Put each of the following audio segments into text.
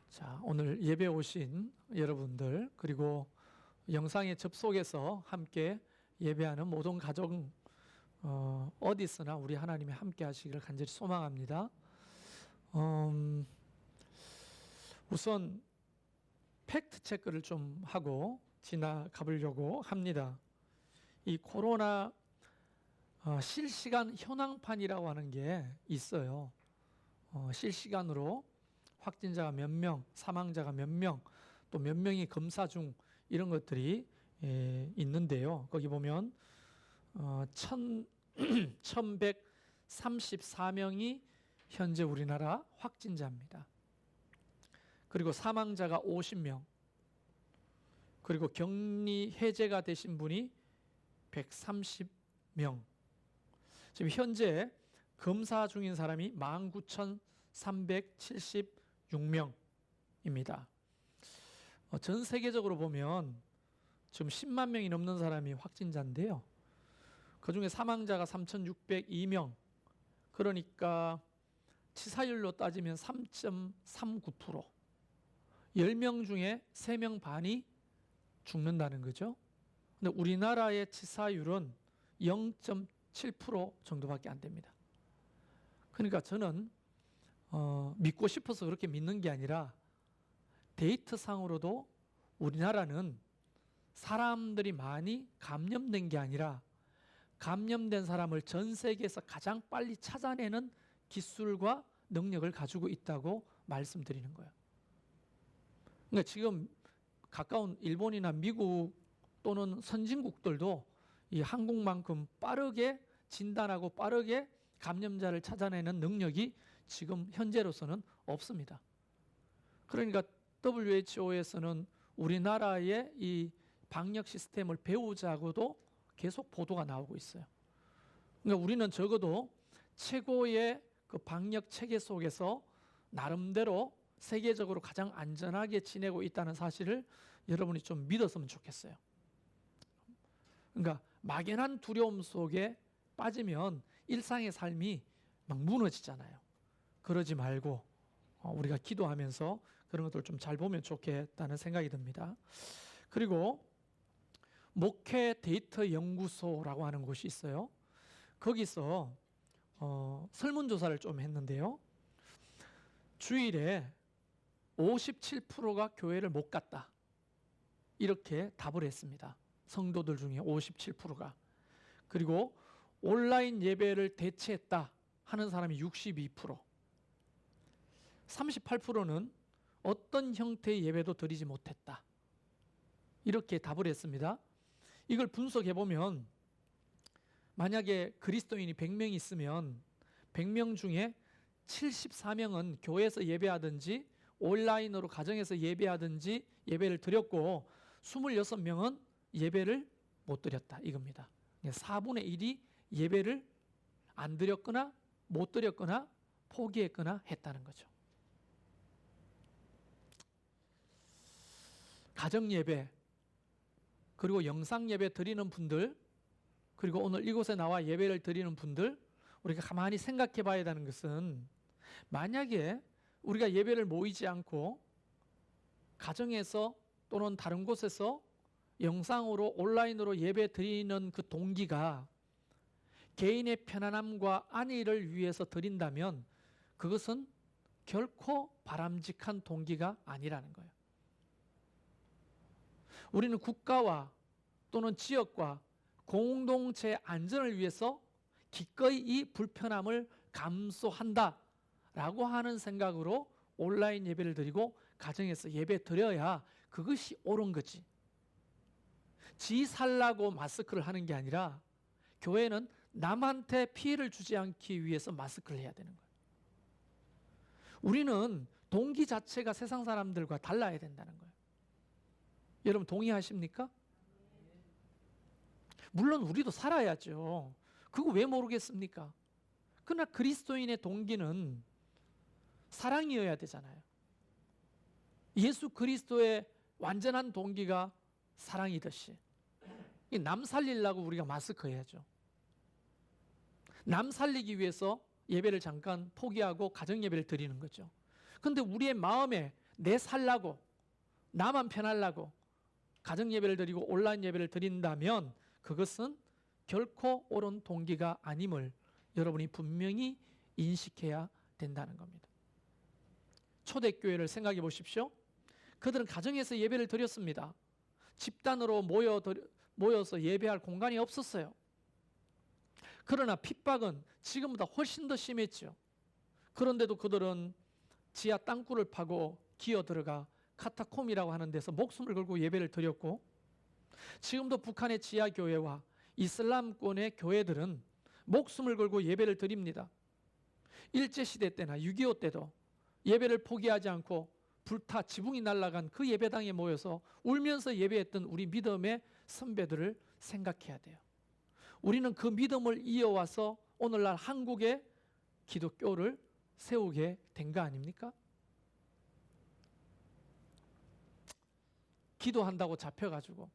자, 오늘 예배 오신 여러분들, 그리고 영상에 접속해서 함께 예배하는 모든 가정, 어디서나 우리 하나님이 함께 하시기를 간절히 소망합니다. 우선 팩트 체크를 좀 하고 지나가 보려고 합니다. 이 코로나 실시간 현황판이라고 하는 게 있어요. 실시간으로 확진자가 몇 명, 사망자가 몇 명, 또 몇 명이 검사 중 이런 것들이 있는데요. 거기 보면 1134명이 현재 우리나라 확진자입니다. 그리고 사망자가 50명, 그리고 격리 해제가 되신 분이 130명. 지금 현재 검사 중인 사람이 19,376명입니다. 전 세계적으로 보면 지금 10만 명이 넘는 사람이 확진자인데요. 그 중에 사망자가 3,602명. 그러니까 치사율로 따지면 3.39%. 10명 중에 3명 반이 죽는다는 거죠. 근데 우리나라의 치사율은 0.7% 정도밖에 안 됩니다. 그러니까 저는 믿고 싶어서 그렇게 믿는 게 아니라 데이터상으로도 우리나라는 사람들이 많이 감염된 게 아니라 감염된 사람을 전 세계에서 가장 빨리 찾아내는 기술과 능력을 가지고 있다고 말씀드리는 거예요. 그러니까 지금 가까운 일본이나 미국 또는 선진국들도 이 한국만큼 빠르게 진단하고 빠르게 감염자를 찾아내는 능력이 지금 현재로서는 없습니다. 그러니까 WHO에서는 우리나라의 이 방역 시스템을 배우자고도 계속 보도가 나오고 있어요. 그러니까 우리는 적어도 최고의 그 방역 체계 속에서 나름대로 세계적으로 가장 안전하게 지내고 있다는 사실을 여러분이 좀 믿었으면 좋겠어요. 그러니까 막연한 두려움 속에 빠지면 일상의 삶이 막 무너지잖아요. 그러지 말고 우리가 기도하면서 그런 것들을 좀 잘 보면 좋겠다는 생각이 듭니다. 그리고 목회 데이터 연구소라고 하는 곳이 있어요. 거기서 설문조사를 좀 했는데요. 주일에 57%가 교회를 못 갔다. 이렇게 답을 했습니다. 성도들 중에 57%가. 그리고 온라인 예배를 대체했다 하는 사람이 62%. 38%는 어떤 형태의 예배도 드리지 못했다. 이렇게 답을 했습니다. 이걸 분석해보면 만약에 그리스도인이 100명 있으면 100명 중에 74명은 교회에서 예배하든지 온라인으로 가정에서 예배하든지 예배를 드렸고 26명은 예배를 못 드렸다 이겁니다. 4분의 1이 예배를 안 드렸거나 못 드렸거나 포기했거나 했다는 거죠. 가정 예배 그리고 영상 예배 드리는 분들 그리고 오늘 이곳에 나와 예배를 드리는 분들 우리가 가만히 생각해 봐야 되는 것은 만약에 우리가 예배를 모이지 않고 가정에서 또는 다른 곳에서 영상으로 온라인으로 예배 드리는 그 동기가 개인의 편안함과 안위를 위해서 드린다면 그것은 결코 바람직한 동기가 아니라는 거예요. 우리는 국가와 또는 지역과 공동체의 안전을 위해서 기꺼이 이 불편함을 감수한다라고 하는 생각으로 온라인 예배를 드리고 가정에서 예배 드려야 그것이 옳은 거지. 지 살라고 마스크를 하는 게 아니라 교회는 남한테 피해를 주지 않기 위해서 마스크를 해야 되는 거예요. 우리는 동기 자체가 세상 사람들과 달라야 된다는 거예요. 여러분 동의하십니까? 물론 우리도 살아야죠. 그거 왜 모르겠습니까? 그러나 그리스도인의 동기는 사랑이어야 되잖아요. 예수 그리스도의 완전한 동기가 사랑이듯이 남 살리려고 우리가 마스크 해야죠. 남 살리기 위해서 예배를 잠깐 포기하고 가정 예배를 드리는 거죠. 그런데 우리의 마음에 내 살라고, 나만 편하려고 가정 예배를 드리고 온라인 예배를 드린다면 그것은 결코 옳은 동기가 아님을 여러분이 분명히 인식해야 된다는 겁니다. 초대교회를 생각해 보십시오. 그들은 가정에서 예배를 드렸습니다. 집단으로 모여서 예배할 공간이 없었어요. 그러나 핍박은 지금보다 훨씬 더 심했죠. 그런데도 그들은 지하 땅굴을 파고 기어 들어가 카타콤이라고 하는 데서 목숨을 걸고 예배를 드렸고, 지금도 북한의 지하교회와 이슬람권의 교회들은 목숨을 걸고 예배를 드립니다. 일제시대 때나 6.25 때도 예배를 포기하지 않고 불타 지붕이 날아간 그 예배당에 모여서 울면서 예배했던 우리 믿음의 선배들을 생각해야 돼요. 우리는 그 믿음을 이어와서 오늘날 한국의 기독교를 세우게 된 거 아닙니까? 기도한다고 잡혀가지고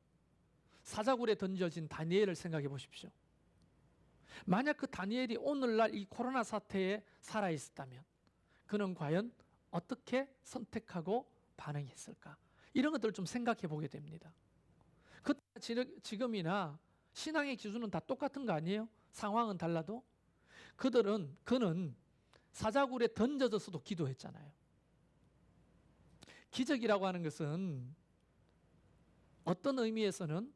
사자굴에 던져진 다니엘을 생각해 보십시오. 만약 그 다니엘이 오늘날 이 코로나 사태에 살아있었다면 그는 과연 어떻게 선택하고 반응했을까? 이런 것들을 좀 생각해 보게 됩니다. 그때 지금이나 신앙의 기준은 다 똑같은 거 아니에요? 상황은 달라도. 그는 사자굴에 던져져서도 기도했잖아요. 기적이라고 하는 것은 어떤 의미에서는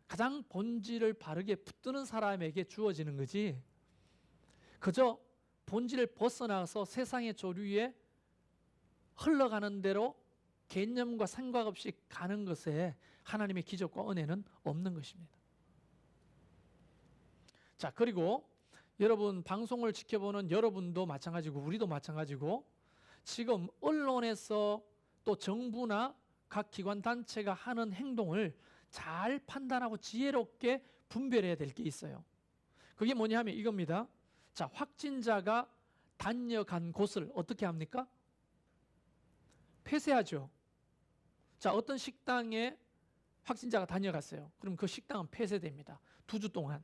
가장 본질을 바르게 붙드는 사람에게 주어지는 거지, 그저 본질을 벗어나서 세상의 조류에 흘러가는 대로 개념과 생각 없이 가는 것에 하나님의 기적과 은혜는 없는 것입니다. 자, 그리고 여러분 방송을 지켜보는 여러분도 마찬가지고 우리도 마찬가지고 지금 언론에서 또 정부나 각 기관 단체가 하는 행동을 잘 판단하고 지혜롭게 분별해야 될 게 있어요. 그게 뭐냐면 이겁니다. 자, 확진자가 다녀간 곳을 어떻게 합니까? 폐쇄하죠. 자, 어떤 식당에 확진자가 다녀갔어요. 그럼 그 식당은 폐쇄됩니다. 2주 동안.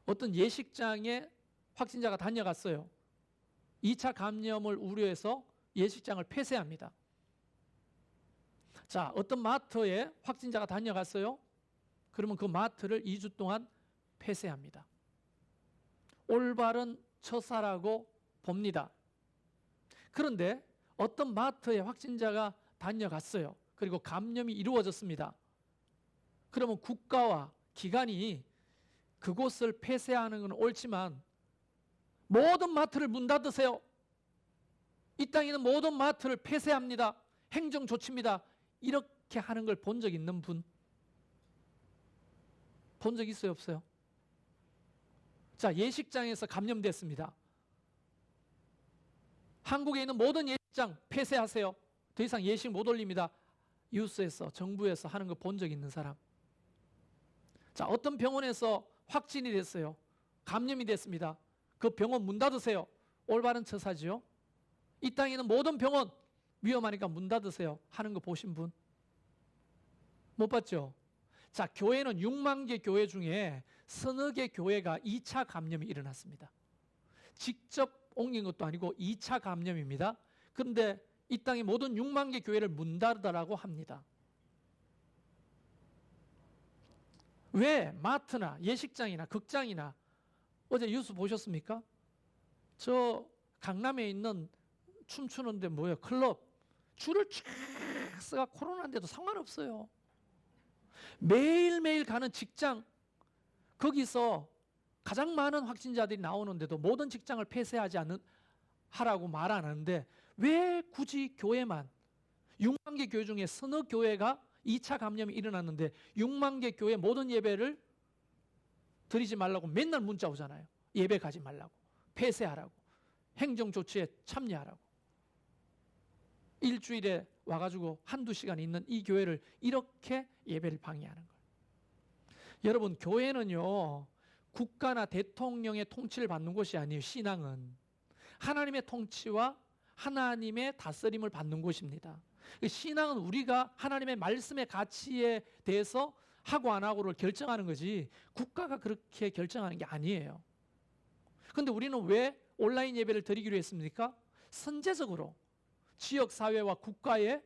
어떤 예식장에 확진자가 다녀갔어요. 2차 감염을 우려해서 예식장을 폐쇄합니다. 자, 어떤 마트에 확진자가 다녀갔어요. 그러면 그 마트를 2주 동안 폐쇄합니다. 올바른 처사라고 봅니다. 그런데 어떤 마트에 확진자가 다녀갔어요. 그리고 감염이 이루어졌습니다. 그러면 국가와 기관이 그곳을 폐쇄하는 건 옳지만 모든 마트를 문 닫으세요. 이 땅에 있는 모든 마트를 폐쇄합니다. 행정 조치입니다. 이렇게 하는 걸 본 적 있는 분? 본 적 있어요, 없어요? 자, 예식장에서 감염됐습니다. 한국에 있는 모든 예식장 폐쇄하세요. 더 이상 예식 못 올립니다. 뉴스에서, 정부에서 하는 거 본 적 있는 사람? 자, 어떤 병원에서 확진이 됐어요. 감염이 됐습니다. 그 병원 문 닫으세요. 올바른 처사지요. 이 땅에 있는 모든 병원 위험하니까 문 닫으세요 하는 거 보신 분? 못 봤죠? 자, 교회는 6만 개 교회 중에 서너 개 교회가 2차 감염이 일어났습니다. 직접 옮긴 것도 아니고 2차 감염입니다. 그런데 이 땅의 모든 6만 개 교회를 문 닫으라고 합니다. 왜 마트나 예식장이나 극장이나 어제 뉴스 보셨습니까? 저 강남에 있는 춤추는데 뭐예요? 클럽 줄을 쫙 서가 코로나인데도 상관없어요. 매일매일 가는 직장, 거기서 가장 많은 확진자들이 나오는데도 모든 직장을 폐쇄하지 하라고 말 안 하는데 왜 굳이 교회만 6만 개 교회 중에 서너 교회가 2차 감염이 일어났는데 6만 개 교회 모든 예배를 드리지 말라고 맨날 문자 오잖아요. 예배 가지 말라고, 폐쇄하라고, 행정조치에 참여하라고. 일주일에 와가지고 한두 시간 있는 이 교회를 이렇게 예배를 방해하는 거예요. 여러분, 교회는요 국가나 대통령의 통치를 받는 곳이 아니에요. 신앙은 하나님의 통치와 하나님의 다스림을 받는 곳입니다. 신앙은 우리가 하나님의 말씀의 가치에 대해서 하고 안 하고를 결정하는 거지 국가가 그렇게 결정하는 게 아니에요. 그런데 우리는 왜 온라인 예배를 드리기로 했습니까? 선제적으로 지역사회와 국가에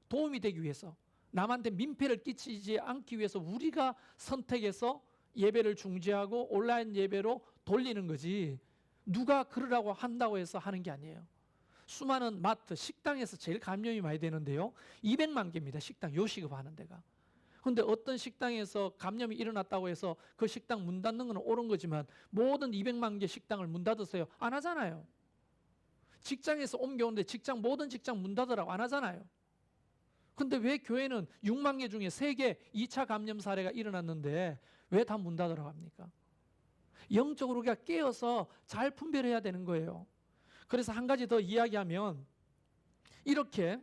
도움이 되기 위해서, 남한테 민폐를 끼치지 않기 위해서 우리가 선택해서 예배를 중지하고 온라인 예배로 돌리는 거지, 누가 그러라고 한다고 해서 하는 게 아니에요. 수많은 마트, 식당에서 제일 감염이 많이 되는데요, 200만 개입니다. 식당 요식업 하는 데가. 그런데 어떤 식당에서 감염이 일어났다고 해서 그 식당 문 닫는 건 옳은 거지만 모든 200만 개 식당을 문 닫으세요? 안 하잖아요. 직장에서 옮겨오는데 모든 직장 문 닫으라고 안 하잖아요. 근데 왜 교회는 6만 개 중에 3개 2차 감염 사례가 일어났는데 왜 다 문 닫으라고 합니까? 영적으로 우리가 깨어서 잘 분별해야 되는 거예요. 그래서 한 가지 더 이야기하면, 이렇게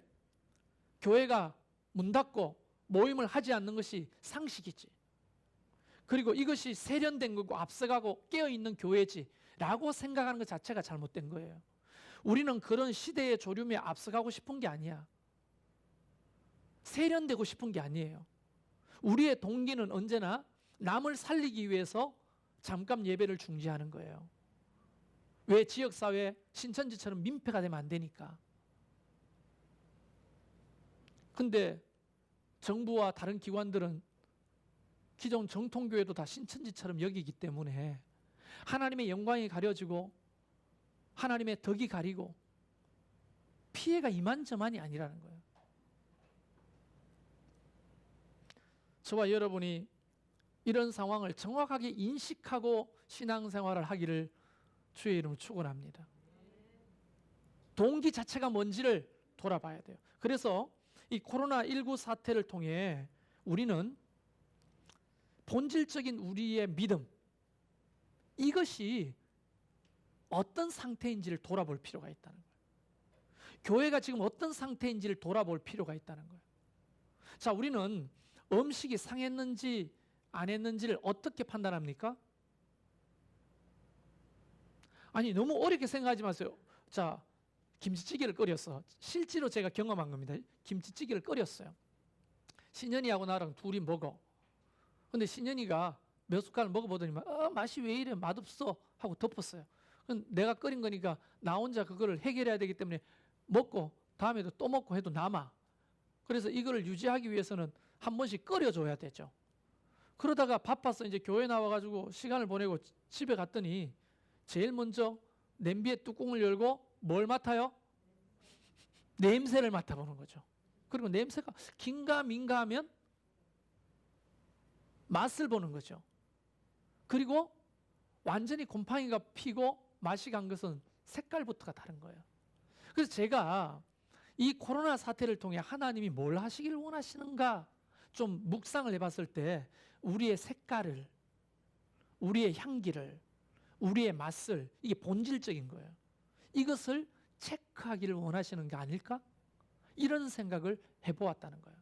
교회가 문 닫고 모임을 하지 않는 것이 상식이지, 그리고 이것이 세련된 거고 앞서가고 깨어있는 교회지 라고 생각하는 것 자체가 잘못된 거예요. 우리는 그런 시대의 조류에 앞서가고 싶은 게 아니야. 세련되고 싶은 게 아니에요. 우리의 동기는 언제나 남을 살리기 위해서 잠깐 예배를 중지하는 거예요. 왜? 지역사회 신천지처럼 민폐가 되면 안 되니까. 근데 정부와 다른 기관들은 기존 정통교회도 다 신천지처럼 여기기 때문에 하나님의 영광이 가려지고 하나님의 덕이 가리고 피해가 이만저만이 아니라는 거예요. 저와 여러분이 이런 상황을 정확하게 인식하고 신앙생활을 하기를 주의 이름으로 축원합니다. 동기 자체가 뭔지를 돌아봐야 돼요. 그래서 이 코로나19 사태를 통해 우리는 본질적인 우리의 믿음, 이것이 어떤 상태인지를 돌아볼 필요가 있다는 거예요. 교회가 지금 어떤 상태인지를 돌아볼 필요가 있다는 거예요. 자, 우리는 음식이 상했는지 안 했는지를 어떻게 판단합니까? 아니, 너무 어렵게 생각하지 마세요. 자, 김치찌개를 끓였어. 실제로 제가 경험한 겁니다. 김치찌개를 끓였어요. 신현이하고 나랑 둘이 먹어. 근데 신현이가 몇 숟갈 먹어보더니 맛이 왜 이래, 맛없어 하고 덮었어요. 그럼 내가 끓인 거니까 나 혼자 그거를 해결해야 되기 때문에 먹고 다음에도 또 먹고 해도 남아. 그래서 이거를 유지하기 위해서는 한 번씩 끓여줘야 되죠. 그러다가 바빠서 이제 교회 나와가지고 시간을 보내고 집에 갔더니 제일 먼저 냄비의 뚜껑을 열고 뭘 맡아요? 냄새를 맡아보는 거죠. 그리고 냄새가 긴가 민가 하면 맛을 보는 거죠. 그리고 완전히 곰팡이가 피고 맛이 간 것은 색깔부터가 다른 거예요. 그래서 제가 이 코로나 사태를 통해 하나님이 뭘 하시길 원하시는가 좀 묵상을 해봤을 때 우리의 색깔을, 우리의 향기를, 우리의 맛을, 이게 본질적인 거예요. 이것을 체크하기를 원하시는 게 아닐까? 이런 생각을 해보았다는 거예요.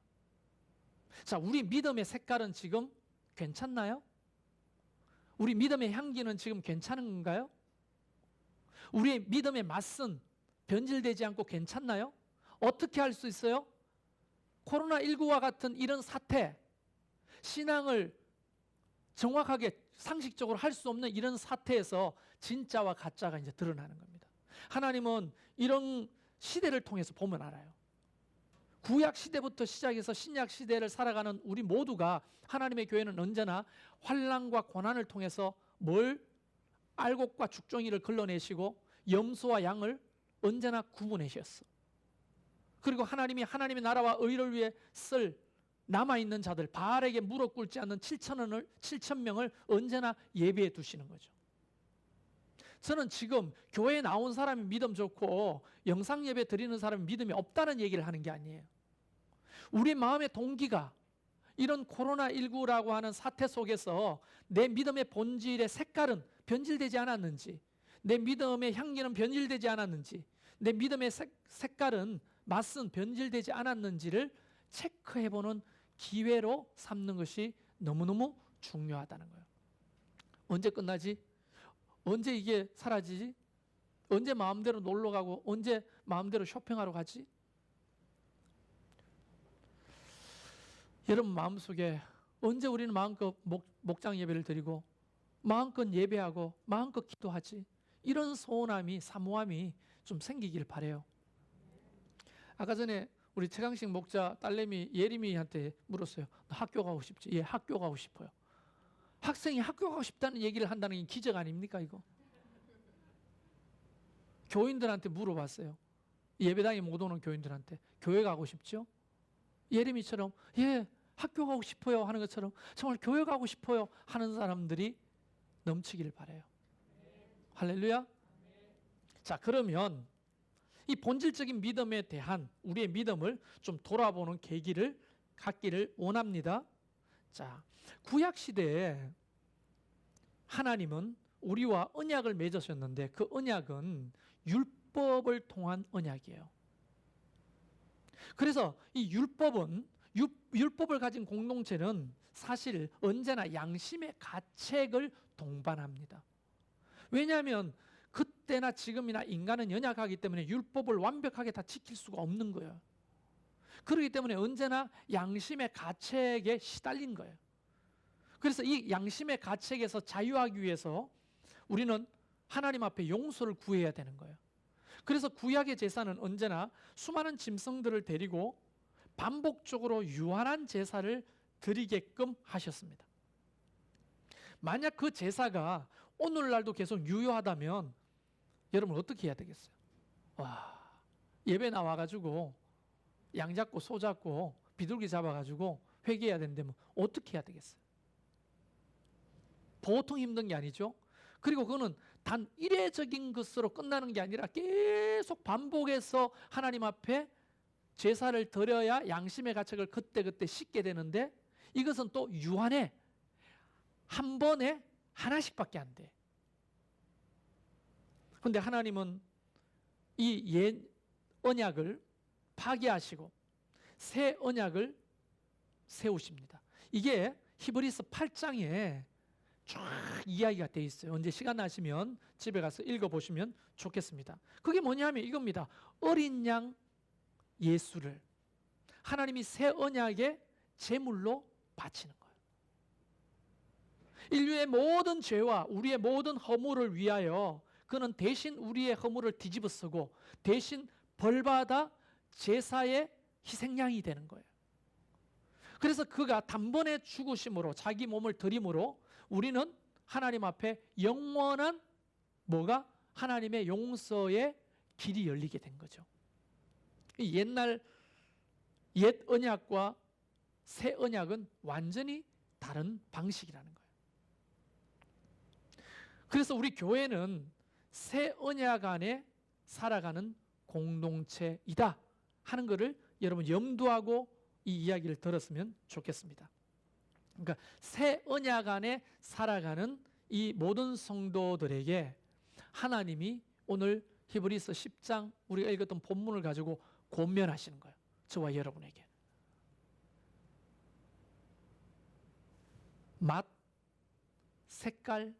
자, 우리 믿음의 색깔은 지금 괜찮나요? 우리 믿음의 향기는 지금 괜찮은 건가요? 우리의 믿음의 맛은 변질되지 않고 괜찮나요? 어떻게 할 수 있어요? 코로나19와 같은 이런 사태, 신앙을 정확하게 상식적으로 할 수 없는 이런 사태에서 진짜와 가짜가 이제 드러나는 겁니다. 하나님은 이런 시대를 통해서 보면 알아요. 구약 시대부터 시작해서 신약 시대를 살아가는 우리 모두가, 하나님의 교회는 언제나 환난과 고난을 통해서 뭘? 알곡과 죽정이를 걸러내시고 염소와 양을 언제나 구분하셨어. 그리고 하나님이 하나님의 나라와 의를 위해 쓸 남아있는 자들, 바알에게 무릎 꿇지 않는 7,000명을 언제나 예비해 두시는 거죠. 저는 지금 교회에 나온 사람이 믿음 좋고 영상 예배 드리는 사람이 믿음이 없다는 얘기를 하는 게 아니에요. 우리 마음의 동기가 이런 코로나19라고 하는 사태 속에서 내 믿음의 본질의 색깔은 변질되지 않았는지, 내 믿음의 향기는 변질되지 않았는지, 내 믿음의 색깔은 맛은 변질되지 않았는지를 체크해보는 기회로 삼는 것이 너무너무 중요하다는 거예요. 언제 끝나지? 언제 이게 사라지지? 언제 마음대로 놀러 가고 언제 마음대로 쇼핑하러 가지? 여러분 마음속에 언제 우리는 마음껏 목장 예배를 드리고 마음껏 예배하고 마음껏 기도하지? 이런 소원함이, 사모함이 좀 생기길 바라요. 아까 전에 우리 최강식 목자 딸내미 예림이한테 물었어요. 너 학교 가고 싶지? 예, 학교 가고 싶어요. 학생이 학교 가고 싶다는 얘기를 한다는 게 기적 아닙니까 이거? 교인들한테 물어봤어요. 예배당에 못 오는 교인들한테 교회 가고 싶죠? 예림이처럼 예, 학교 가고 싶어요 하는 것처럼 정말 교회 가고 싶어요 하는 사람들이 넘치기를 바라요. 할렐루야. 자, 그러면 이 본질적인 믿음에 대한 우리의 믿음을 좀 돌아보는 계기를 갖기를 원합니다. 자, 구약 시대에 하나님은 우리와 언약을 맺으셨는데 그 언약은 율법을 통한 언약이에요. 그래서 이 율법을 가진 공동체는 사실 언제나 양심의 가책을 동반합니다. 왜냐하면 그때나 지금이나 인간은 연약하기 때문에 율법을 완벽하게 다 지킬 수가 없는 거예요. 그렇기 때문에 언제나 양심의 가책에 시달린 거예요. 그래서 이 양심의 가책에서 자유하기 위해서 우리는 하나님 앞에 용서를 구해야 되는 거예요. 그래서 구약의 제사는 언제나 수많은 짐승들을 데리고 반복적으로 유한한 제사를 드리게끔 하셨습니다. 만약 그 제사가 오늘날도 계속 유효하다면 여러분 어떻게 해야 되겠어요? 와, 예배 나와가지고 양 잡고 소 잡고 비둘기 잡아가지고 회개해야 되는데 뭐 어떻게 해야 되겠어요? 보통 힘든 게 아니죠. 그리고 그거는 단 이례적인 것으로 끝나는 게 아니라 계속 반복해서 하나님 앞에 제사를 드려야 양심의 가책을 그때그때 씻게 되는데 이것은 또 유한해. 한 번에 하나씩밖에 안 돼. 그런데 하나님은 이 옛 언약을 파기하시고 새 언약을 세우십니다. 이게 히브리서 8장에 쫙 이야기가 돼 있어요. 언제 시간 나시면 집에 가서 읽어보시면 좋겠습니다. 그게 뭐냐면 이겁니다. 어린 양 예수를 하나님이 새 언약의 제물로 바치는 거예요. 인류의 모든 죄와 우리의 모든 허물을 위하여 그는 대신 우리의 허물을 뒤집어 쓰고 대신 벌받아 제사의 희생양이 되는 거예요. 그래서 그가 단번에 죽으심으로 자기 몸을 드림으로 우리는 하나님 앞에 영원한 뭐가 하나님의 용서의 길이 열리게 된 거죠. 옛날 옛 언약과 새 언약은 완전히 다른 방식이라는 거예요. 그래서 우리 교회는 새 언약 안에 살아가는 공동체이다 하는 것을 여러분 염두하고 이 이야기를 들었으면 좋겠습니다. 그러니까 새 언약 안에 살아가는 이 모든 성도들에게 하나님이 오늘 히브리서 10장 우리가 읽었던 본문을 가지고 권면하시는 거예요. 저와 여러분에게. 맛, 색깔,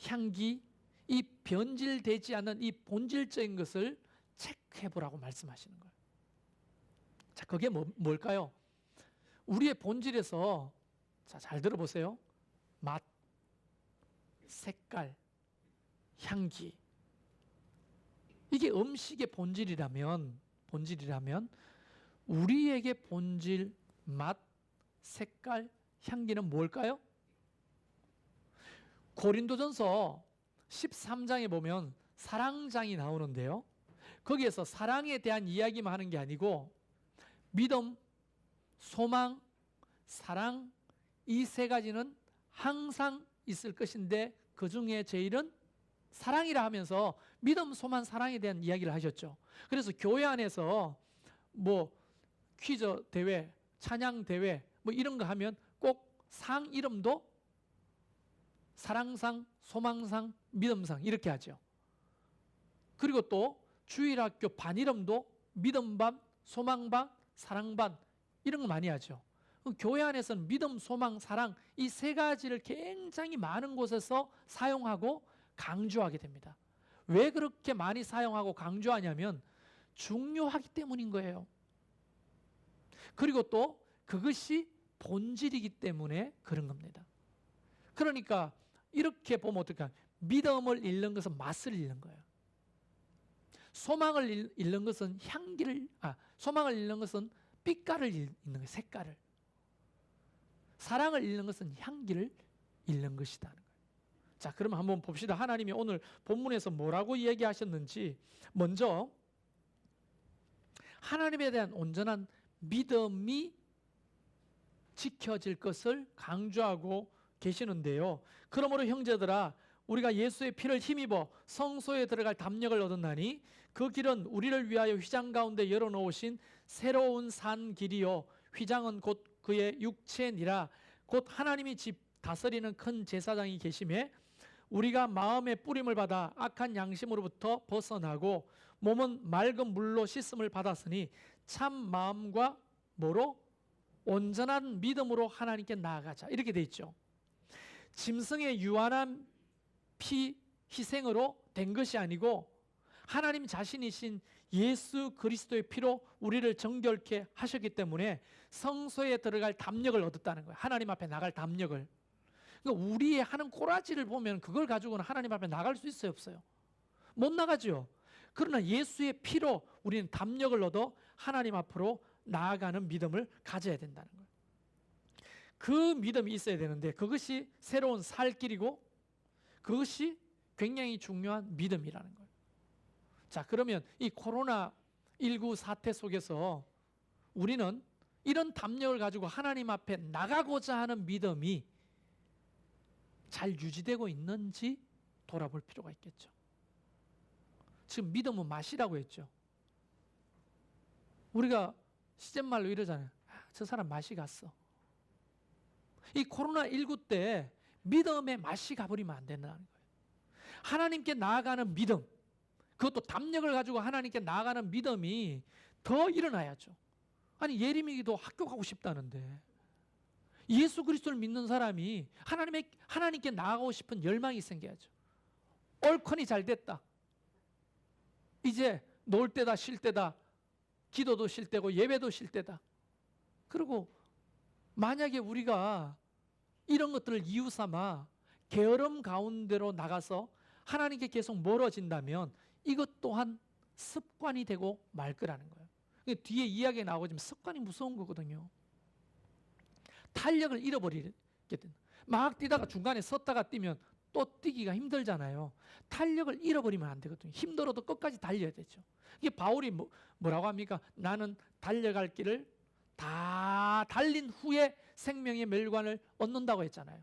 향기, 이 변질되지 않는 이 본질적인 것을 체크해보라고 말씀하시는 거예요. 자, 그게 뭘까요? 우리의 본질에서 자, 잘 들어보세요. 맛, 색깔, 향기. 이게 음식의 본질이라면 우리에게 본질, 맛, 색깔, 향기는 뭘까요? 고린도전서 13장에 보면 사랑장이 나오는데요. 거기에서 사랑에 대한 이야기만 하는 게 아니고 믿음, 소망, 사랑 이 세 가지는 항상 있을 것인데 그 중에 제일은 사랑이라 하면서 믿음, 소망, 사랑에 대한 이야기를 하셨죠. 그래서 교회 안에서 뭐 퀴즈 대회, 찬양 대회 뭐 이런 거 하면 꼭 상 이름도 사랑상, 소망상, 믿음상 이렇게 하죠. 그리고 또 주일학교 반 이름도 믿음반, 소망반, 사랑반 이런 거 많이 하죠. 교회 안에서는 믿음, 소망, 사랑 이 세 가지를 굉장히 많은 곳에서 사용하고 강조하게 됩니다. 왜 그렇게 많이 사용하고 강조하냐면 중요하기 때문인 거예요. 그리고 또 그것이 본질이기 때문에 그런 겁니다. 그러니까 이렇게 보면 어떨까? 믿음을 잃는 것은 맛을 잃는 거예요. 소망을 잃는 것은 소망을 잃는 것은 빛깔을 잃는 거예요. 색깔을. 사랑을 잃는 것은 향기를 잃는 것이다. 자, 그러면 한번 봅시다. 하나님이 오늘 본문에서 뭐라고 얘기하셨는지. 먼저 하나님에 대한 온전한 믿음이 지켜질 것을 강조하고 계시는데요. 그러므로 형제들아, 우리가 예수의 피를 힘입어 성소에 들어갈 담력을 얻었나니 그 길은 우리를 위하여 휘장 가운데 열어놓으신 새로운 산 길이요, 휘장은 곧 그의 육체니라. 곧 하나님이 집 다스리는 큰 제사장이 계심에 우리가 마음의 뿌림을 받아 악한 양심으로부터 벗어나고 몸은 맑은 물로 씻음을 받았으니 참 마음과 뭐로? 온전한 믿음으로 하나님께 나아가자. 이렇게 돼 있죠. 짐승의 유한한 피 희생으로 된 것이 아니고 하나님 자신이신 예수 그리스도의 피로 우리를 정결케 하셨기 때문에 성소에 들어갈 담력을 얻었다는 거예요. 하나님 앞에 나갈 담력을. 그러니까 우리의 하는 꼬라지를 보면 그걸 가지고는 하나님 앞에 나갈 수 있어요, 없어요? 못 나가죠. 그러나 예수의 피로 우리는 담력을 얻어 하나님 앞으로 나아가는 믿음을 가져야 된다는 거예요. 그 믿음이 있어야 되는데 그것이 새로운 살 길이고 그것이 굉장히 중요한 믿음이라는 거예요. 자, 그러면 이 코로나19 사태 속에서 우리는 이런 담력을 가지고 하나님 앞에 나가고자 하는 믿음이 잘 유지되고 있는지 돌아볼 필요가 있겠죠. 지금 믿음은 맛이라고 했죠. 우리가 시쳇말로 이러잖아요. 저 사람 맛이 갔어. 이 코로나19 때 믿음의 맛이 가버리면 안 된다는 거예요. 하나님께 나아가는 믿음, 그것도 담력을 가지고 하나님께 나아가는 믿음이 더 일어나야죠. 아니, 예림이도 학교 가고 싶다는데 예수 그리스도를 믿는 사람이 하나님께 나아가고 싶은 열망이 생겨야죠. 옳거니 잘 됐다. 이제 놀 때다, 쉴 때다. 기도도 쉴 때고 예배도 쉴 때다. 그리고 만약에 우리가 이런 것들을 이유 삼아 게으름 가운데로 나가서 하나님께 계속 멀어진다면 이것 또한 습관이 되고 말 거라는 거예요. 뒤에 이야기가 나오지만 습관이 무서운 거거든요. 탄력을 잃어버리게 된다. 막 뛰다가 중간에 섰다가 뛰면 또 뛰기가 힘들잖아요. 탄력을 잃어버리면 안 되거든요. 힘들어도 끝까지 달려야 되죠. 이게 바울이 뭐라고 합니까? 나는 달려갈 길을 다 달린 후에 생명의 멸관을 얻는다고 했잖아요.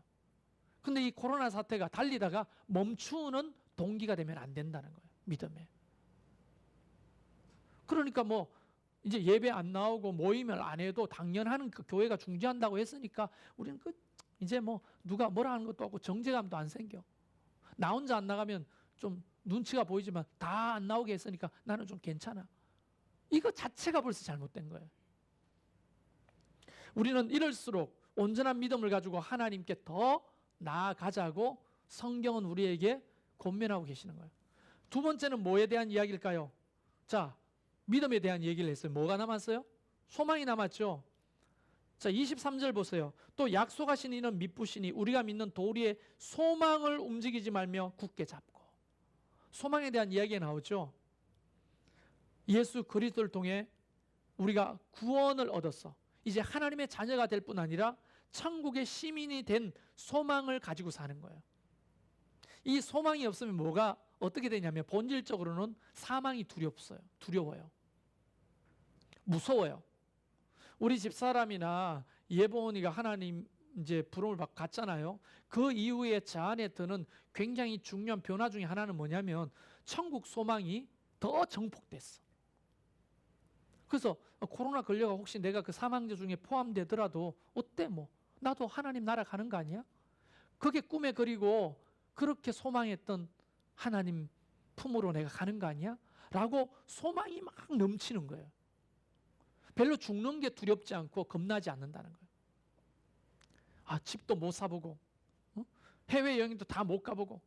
근데 이 코로나 사태가 달리다가 멈추는 동기가 되면 안 된다는 거예요. 믿음에. 그러니까 이제 예배 안 나오고 모임을 안 해도 당연한 그 교회가 중지한다고 했으니까 우리는 이제 누가 뭐라 하는 것도 없고 정죄감도 안 생겨. 나 혼자 안 나가면 좀 눈치가 보이지만 다 안 나오게 했으니까 나는 좀 괜찮아. 이거 자체가 벌써 잘못된 거예요. 우리는 이럴수록 온전한 믿음을 가지고 하나님께 더 나아가자고 성경은 우리에게 권면하고 계시는 거예요. 두 번째는 뭐에 대한 이야기일까요? 자, 믿음에 대한 얘기를 했어요. 뭐가 남았어요? 소망이 남았죠. 자, 23절 보세요. 또 약속하신 이는 미쁘시니 우리가 믿는 도리의 소망을 움직이지 말며 굳게 잡고. 소망에 대한 이야기가 나오죠. 예수 그리스도를 통해 우리가 구원을 얻었어. 이제 하나님의 자녀가 될 뿐 아니라 천국의 시민이 된 소망을 가지고 사는 거예요. 이 소망이 없으면 뭐가 어떻게 되냐면 본질적으로는 사망이 두려워요. 무서워요. 우리 집사람이나 예보원이가 하나님 이제 부름을 받고 갔잖아요. 그 이후에 저 안에 드는 굉장히 중요한 변화 중에 하나는 뭐냐면 천국 소망이 더 정복됐어. 그래서 코로나 걸려가 혹시 내가 그 사망자 중에 포함되더라도 어때 나도 하나님 나라 가는 거 아니야? 그게 꿈에 그리고 그렇게 소망했던 하나님 품으로 내가 가는 거 아니야? 라고 소망이 막 넘치는 거예요. 별로 죽는 게 두렵지 않고 겁나지 않는다는 거예요. 집도 못 사보고 해외여행도 다 못 가보고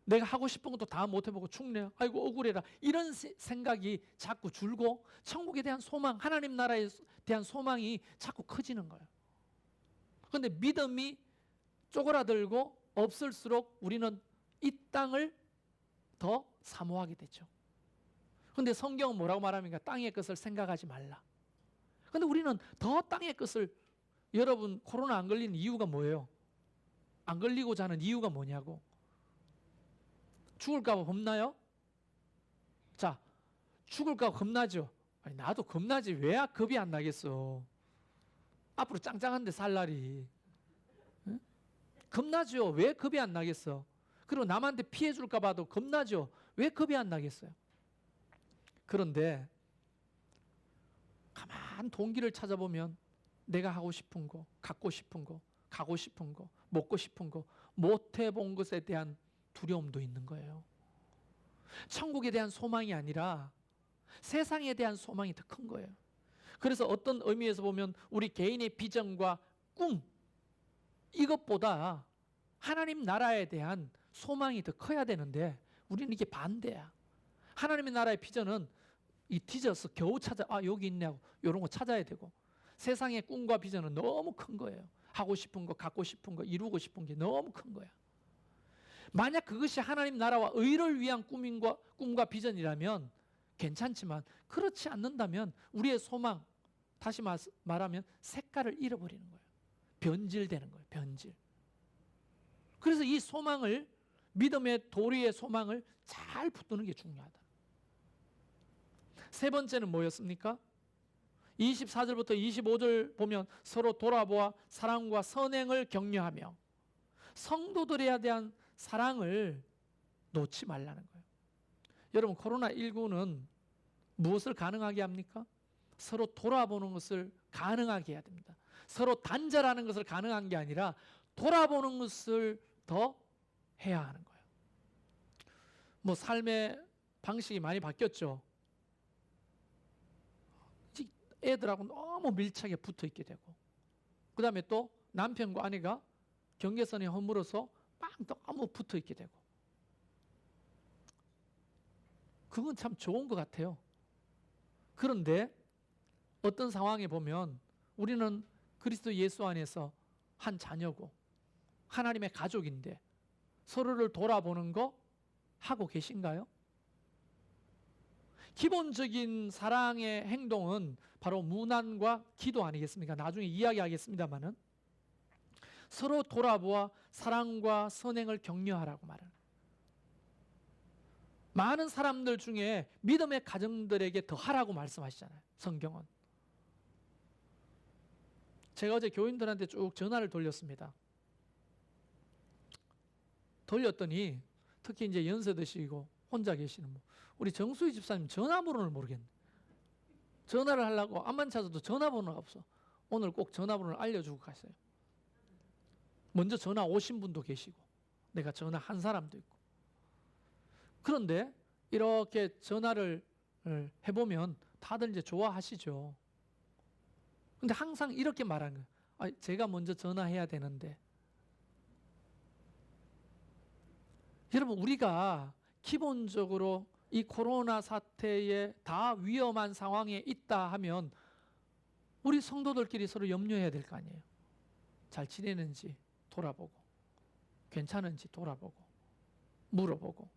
내가 하고 싶은 것도 다 못 해보고 축내 아이고 억울해라 이런 생각이 자꾸 줄고 천국에 대한 소망, 하나님 나라에 대한 소망이 자꾸 커지는 거예요. 그런데 믿음이 쪼그라들고 없을수록 우리는 이 땅을 더 사모하게 되죠. 근데 성경은 뭐라고 말합니까? 땅의 것을 생각하지 말라. 근데 우리는 더 땅의 것을, 여러분 코로나 안 걸리는 이유가 뭐예요? 안 걸리고자 하는 이유가 뭐냐고. 죽을까 봐 겁나요? 자, 죽을까 봐 겁나죠? 아니, 나도 겁나지. 왜 겁이 안 나겠어? 앞으로 짱짱한데 살 날이. 응? 겁나죠. 왜 겁이 안 나겠어? 그리고 남한테 피해 줄까 봐도 겁나죠. 왜 겁이 안 나겠어요? 그런데 가만 동기를 찾아보면 내가 하고 싶은 거, 갖고 싶은 거, 가고 싶은 거, 먹고 싶은 거, 못 해본 것에 대한 두려움도 있는 거예요. 천국에 대한 소망이 아니라 세상에 대한 소망이 더 큰 거예요. 그래서 어떤 의미에서 보면 우리 개인의 비전과 꿈, 이것보다 하나님 나라에 대한 소망이 더 커야 되는데 우리는 이게 반대야. 하나님의 나라의 비전은 이 뒤져서 겨우 찾아, 여기 있냐고 이런 거 찾아야 되고, 세상의 꿈과 비전은 너무 큰 거예요. 하고 싶은 거, 갖고 싶은 거, 이루고 싶은 게 너무 큰 거야. 만약 그것이 하나님 나라와 의를 위한 꿈과 비전이라면 괜찮지만, 그렇지 않는다면 우리의 소망, 다시 말하면 색깔을 잃어버리는 거예요. 변질되는 거예요. 변질. 그래서 이 소망을, 믿음의 도리의 소망을 잘 붙드는 게 중요하다. 세 번째는 뭐였습니까? 24절부터 25절 보면 서로 돌아보아 사랑과 선행을 격려하며, 성도들에 대한 사랑을 놓지 말라는 거예요. 여러분, 코로나19는 무엇을 가능하게 합니까? 서로 돌아보는 것을 가능하게 해야 됩니다. 서로 단절하는 것을 가능한 게 아니라 돌아보는 것을 더 해야 하는 거예요. 뭐 삶의 방식이 많이 바뀌었죠. 애들하고 너무 밀착해 붙어 있게 되고, 그 다음에 또 남편과 아내가 경계선이 허물어서 빵 너무 붙어 있게 되고, 그건 참 좋은 것 같아요. 그런데 어떤 상황에 보면 우리는 그리스도 예수 안에서 한 자녀고 하나님의 가족인데 서로를 돌아보는 거 하고 계신가요? 기본적인 사랑의 행동은 바로 문안과 기도 아니겠습니까? 나중에 이야기하겠습니다만은, 서로 돌아보아 사랑과 선행을 격려하라고 말하는, 많은 사람들 중에 믿음의 가정들에게 더 하라고 말씀하시잖아요. 성경은. 제가 어제 교인들한테 쭉 전화를 돌렸습니다. 돌렸더니 특히 이제 연세 드시고 혼자 계시는 우리 정수희 집사님 전화번호를 모르겠네. 전화를 하려고 암만 찾아도 전화번호가 없어. 오늘 꼭 전화번호를 알려주고 갔어요. 먼저 전화 오신 분도 계시고 내가 전화한 사람도 있고. 그런데 이렇게 전화를 해보면 다들 이제 좋아하시죠. 근데 항상 이렇게 말하는 거예요. 제가 먼저 전화해야 되는데. 여러분, 우리가 기본적으로 이 코로나 사태에 다 위험한 상황에 있다 하면 우리 성도들끼리 서로 염려해야 될 거 아니에요. 잘 지내는지 돌아보고, 괜찮은지 돌아보고, 물어보고,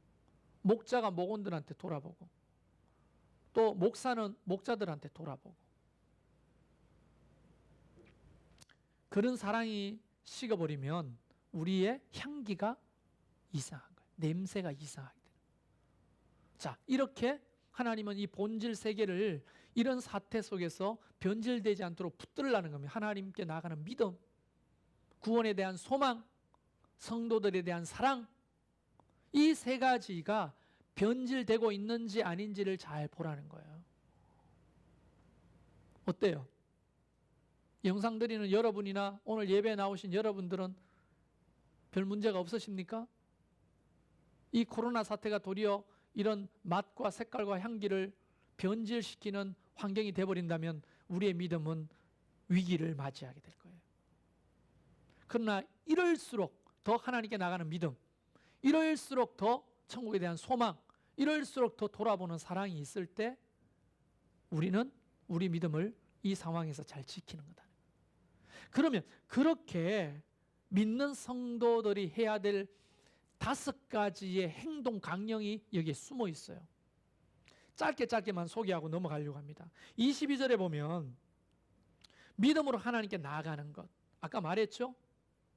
목자가 목원들한테 돌아보고, 또 목사는 목자들한테 돌아보고. 그런 사랑이 식어버리면 우리의 향기가 이상한 거예요. 냄새가 이상하게 돼요. 자, 이렇게 하나님은 이 본질 세계를 이런 사태 속에서 변질되지 않도록 붙들라는 겁니다. 하나님께 나아가는 믿음, 구원에 대한 소망, 성도들에 대한 사랑, 이 세 가지가 변질되고 있는지 아닌지를 잘 보라는 거예요. 어때요? 영상 드리는 여러분이나 오늘 예배에 나오신 여러분들은 별 문제가 없으십니까? 이 코로나 사태가 도리어 이런 맛과 색깔과 향기를 변질시키는 환경이 되어버린다면 우리의 믿음은 위기를 맞이하게 될 거예요. 그러나 이럴수록 더 하나님께 나가는 믿음, 이럴수록 더 천국에 대한 소망, 이럴수록 더 돌아보는 사랑이 있을 때 우리는 우리 믿음을 이 상황에서 잘 지키는 거다. 그러면 그렇게 믿는 성도들이 해야 될 5가지의 행동 강령이 여기에 숨어 있어요. 짧게만 소개하고 넘어가려고 합니다. 22절에 보면 믿음으로 하나님께 나아가는 것. 아까 말했죠?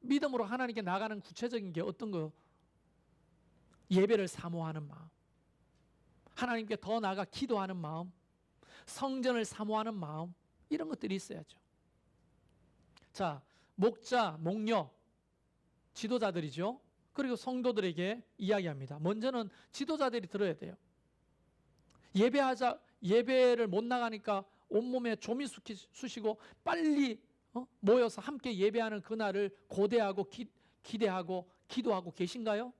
믿음으로 하나님께 나아가는 구체적인 게 어떤 거? 예배를 사모하는 마음, 하나님께 더 나아가 기도하는 마음, 성전을 사모하는 마음, 이런 것들이 있어야죠. 자, 목자, 목녀, 지도자들이죠. 그리고 성도들에게 이야기합니다. 먼저는 지도자들이 들어야 돼요. 예배를 못 나가니까 온몸에 좀이 쑤시고 빨리 모여서 함께 예배하는 그날을 고대하고 기대하고 기도하고 계신가요?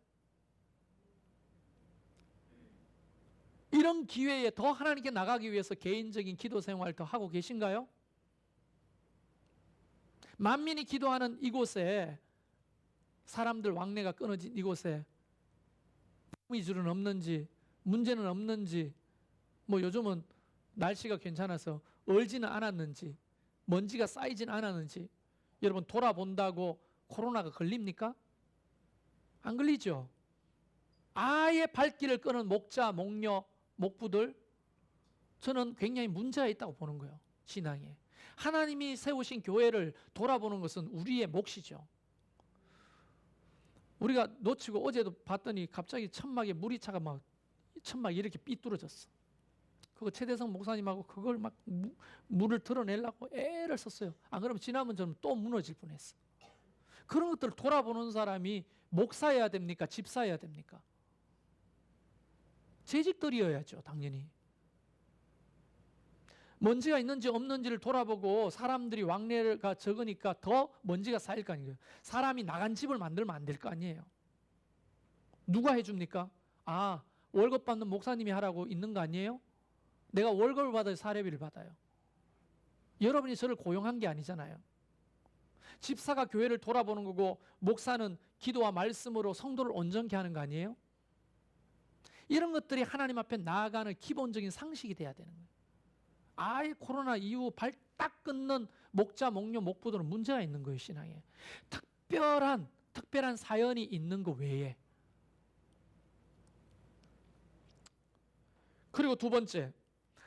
이런 기회에 더 하나님께 나가기 위해서 개인적인 기도 생활을 더 하고 계신가요? 만민이 기도하는 이곳에, 사람들 왕래가 끊어진 이곳에 이주는 없는지, 문제는 없는지, 뭐 요즘은 날씨가 괜찮아서 얼지는 않았는지, 먼지가 쌓이진 않았는지, 여러분 돌아본다고 코로나가 걸립니까? 안 걸리죠. 아예 발길을 끄는 목자, 목녀, 목부들, 저는 굉장히 문제가 있다고 보는 거예요. 신앙에. 하나님이 세우신 교회를 돌아보는 것은 우리의 몫이죠. 우리가 놓치고 어제도 봤더니 갑자기 천막에 물이 차가 막 천막이 이렇게 삐뚤어졌어. 그거 최대성 목사님하고 그걸 막 물을 드러내려고 애를 썼어요. 안 그러면 지나면 저는 또 무너질 뻔했어. 그런 것들을 돌아보는 사람이 목사여야 됩니까? 집사여야 됩니까? 재직들이어야죠, 당연히. 먼지가 있는지 없는지를 돌아보고 사람들이 왕래가 적으니까 더 먼지가 쌓일 거 아니에요. 사람이 나간 집을 만들면 안 될 거 아니에요. 누가 해줍니까? 아, 월급 받는 목사님이 하라고 있는 거 아니에요? 내가 월급을 받아야 사례비를 받아요. 여러분이 저를 고용한 게 아니잖아요. 집사가 교회를 돌아보는 거고 목사는 기도와 말씀으로 성도를 온전케 하는 거 아니에요? 이런 것들이 하나님 앞에 나아가는 기본적인 상식이 돼야 되는 거예요. 아예 코로나 이후 발 딱 끊는 목자, 목녀, 목부들은 문제가 있는 거예요, 신앙에. 특별한 사연이 있는 거 외에. 그리고 두 번째,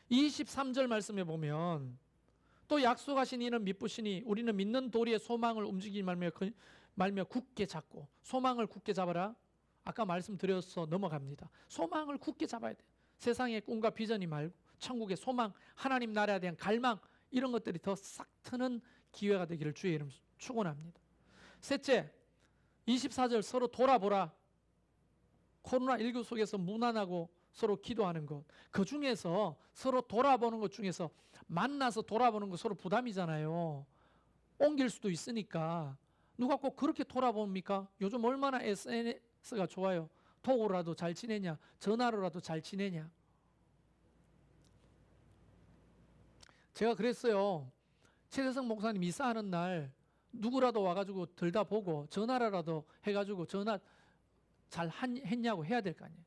23절 말씀에 보면 또 약속하신 이는 미쁘시니 우리는 믿는 도리의 소망을 움직이기 말며 굳게 잡고. 소망을 굳게 잡아라. 아까 말씀드려서 넘어갑니다. 소망을 굳게 잡아야 돼요. 세상의 꿈과 비전이 말고 천국의 소망, 하나님 나라에 대한 갈망, 이런 것들이 더 싹 트는 기회가 되기를 주의 이름 축원합니다. 셋째, 24절 서로 돌아보라. 코로나19 속에서 무난하고 서로 기도하는 것. 그 중에서 서로 돌아보는 것 중에서 만나서 돌아보는 거 서로 부담이잖아요. 옮길 수도 있으니까. 누가 꼭 그렇게 돌아봅니까? 요즘 얼마나 SNS가 좋아요. 톡으로라도 잘 지내냐, 전화로라도 잘 지내냐. 제가 그랬어요. 최대성 목사님 이사하는 날 누구라도 와가지고 들다 보고 전화라도 해가지고 전화 잘 했냐고 해야 될 거 아니에요.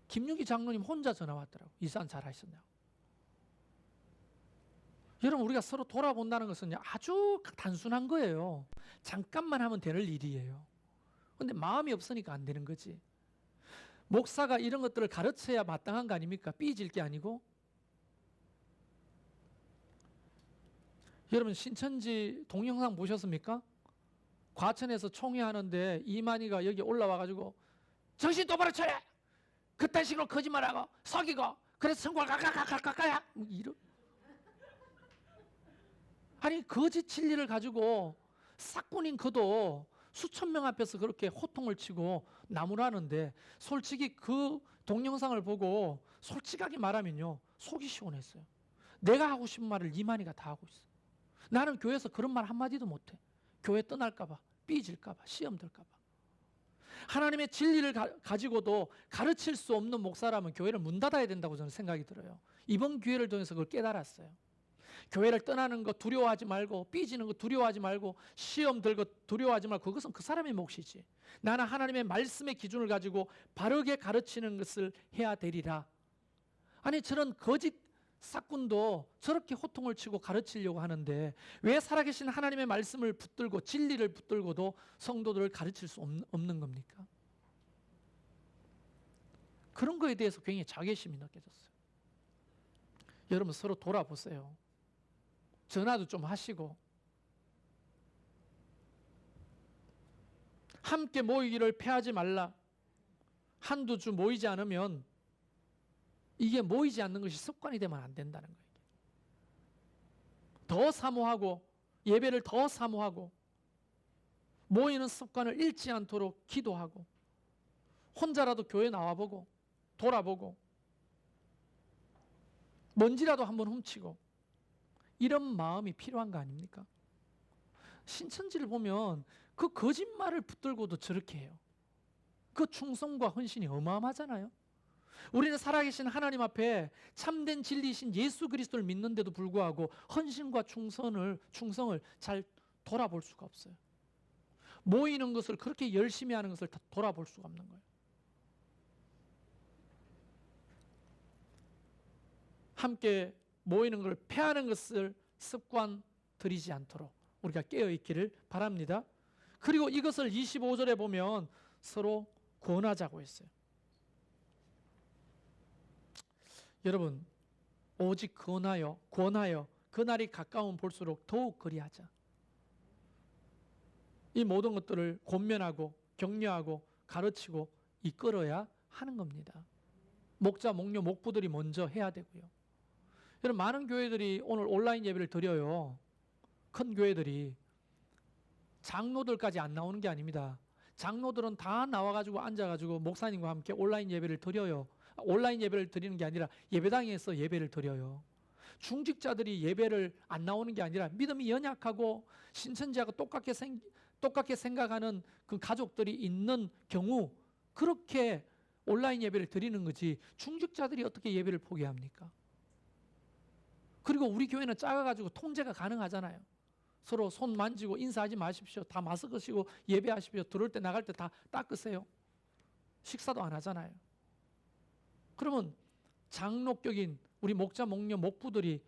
김윤기 장로님 혼자 전화 왔더라고. 이사 잘 하셨냐고. 여러분, 우리가 서로 돌아본다는 것은 아주 단순한 거예요. 잠깐만 하면 되는 일이에요. 근데 마음이 없으니까 안 되는 거지. 목사가 이런 것들을 가르쳐야 마땅한 거 아닙니까? 삐질 게 아니고. 여러분, 신천지 동영상 보셨습니까? 과천에서 총회하는데 이만희가 여기 올라와가지고 정신 똑바로 차려! 그딴 식으로 거짓말하고 속이고 그래서 천국을 가까야! 아니, 거짓 진리를 가지고 싹군인 그도 수천 명 앞에서 그렇게 호통을 치고 나무라는데, 솔직히 그 동영상을 보고 솔직하게 말하면요, 속이 시원했어요. 내가 하고 싶은 말을 이만희가 다 하고 있어. 나는 교회에서 그런 말 한마디도 못해. 교회 떠날까봐, 삐질까봐, 시험 들까봐. 하나님의 진리를 가지고도 가르칠 수 없는 목사라면 교회를 문 닫아야 된다고 저는 생각이 들어요. 이번 기회를 통해서 그걸 깨달았어요. 교회를 떠나는 거 두려워하지 말고, 삐지는 거 두려워하지 말고, 시험 들고 두려워하지 말고, 그것은 그 사람의 몫이지. 나는 하나님의 말씀의 기준을 가지고 바르게 가르치는 것을 해야 되리라. 아니, 저런 거짓 싹군도 저렇게 호통을 치고 가르치려고 하는데 왜 살아계신 하나님의 말씀을 붙들고 진리를 붙들고도 성도들을 가르칠 수 없는 겁니까? 그런 거에 대해서 굉장히 자괴심이 느껴졌어요. 여러분 서로 돌아보세요. 전화도 좀 하시고 함께 모이기를 패하지 말라. 한두 주 모이지 않으면 이게 모이지 않는 것이 습관이 되면 안 된다는 거예요. 더 사모하고 예배를 더 사모하고 모이는 습관을 잃지 않도록 기도하고 혼자라도 교회 나와보고 돌아보고 먼지라도 한번 훔치고 이런 마음이 필요한 거 아닙니까? 신천지를 보면 그 거짓말을 붙들고도 저렇게 해요. 그 충성과 헌신이 어마어마하잖아요. 우리는 살아계신 하나님 앞에 참된 진리이신 예수 그리스도를 믿는데도 불구하고 헌신과 충성을 잘 돌아볼 수가 없어요. 모이는 것을 그렇게 열심히 하는 것을 다 돌아볼 수가 없는 거예요. 함께 모이는 걸 패하는 것을 습관 들이지 않도록 우리가 깨어있기를 바랍니다. 그리고 이것을 25절에 보면 서로 권하자고 했어요. 여러분, 오직 권하여 그날이 가까운 볼수록 더욱 그리하자. 이 모든 것들을 권면하고 격려하고 가르치고 이끌어야 하는 겁니다. 목자, 목녀, 목부들이 먼저 해야 되고요. 여러분, 많은 교회들이 오늘 온라인 예배를 드려요. 큰 교회들이 장로들까지 안 나오는 게 아닙니다. 장로들은 다 나와가지고 앉아가지고 목사님과 함께 온라인 예배를 드려요. 온라인 예배를 드리는 게 아니라 예배당에서 예배를 드려요. 중직자들이 예배를 안 나오는 게 아니라 믿음이 연약하고 신천지하고 똑같게 생각하는 그 가족들이 있는 경우 그렇게 온라인 예배를 드리는 거지 중직자들이 어떻게 예배를 포기합니까? 그리고 우리 교회는 작아가지고 통제가 가능하잖아요. 서로 손 만지고 인사하지 마십시오. 다 마스크 쓰고 예배하십시오. 들어올 때 나갈 때 다 닦으세요. 식사도 안 하잖아요. 그러면 장로격인 우리 목자, 목녀, 목부들이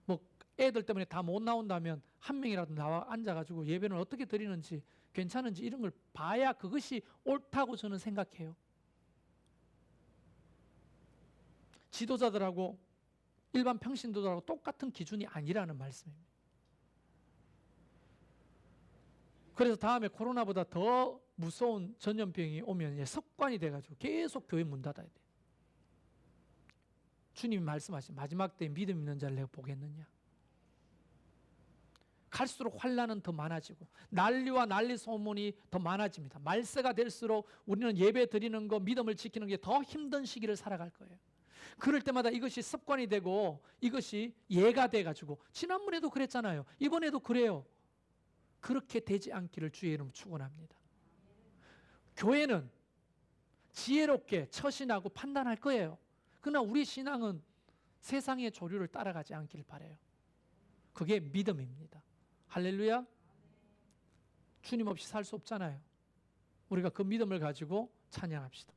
뭐 애들 때문에 다 못 나온다면 한 명이라도 나와 앉아가지고 예배는 어떻게 드리는지 괜찮은지 이런 걸 봐야 그것이 옳다고 저는 생각해요. 지도자들하고 일반 평신도들하고 똑같은 기준이 아니라는 말씀입니다. 그래서 다음에 코로나보다 더 무서운 전염병이 오면 습관이 돼가지고 계속 교회 문 닫아야 돼요. 주님이 말씀하신 마지막 때에 믿음 있는 자를 내가 보겠느냐. 갈수록 환난은 더 많아지고 난리와 난리 소문이 더 많아집니다. 말세가 될수록 우리는 예배 드리는 거, 믿음을 지키는 게 더 힘든 시기를 살아갈 거예요. 그럴 때마다 이것이 습관이 되고 이것이 예가 돼가지고 지난번에도 그랬잖아요. 이번에도 그래요. 그렇게 되지 않기를 주의 이름으로 축원합니다. 교회는 지혜롭게 처신하고 판단할 거예요. 그러나 우리 신앙은 세상의 조류를 따라가지 않기를 바라요. 그게 믿음입니다. 할렐루야. 주님 없이 살 수 없잖아요. 우리가 그 믿음을 가지고 찬양합시다.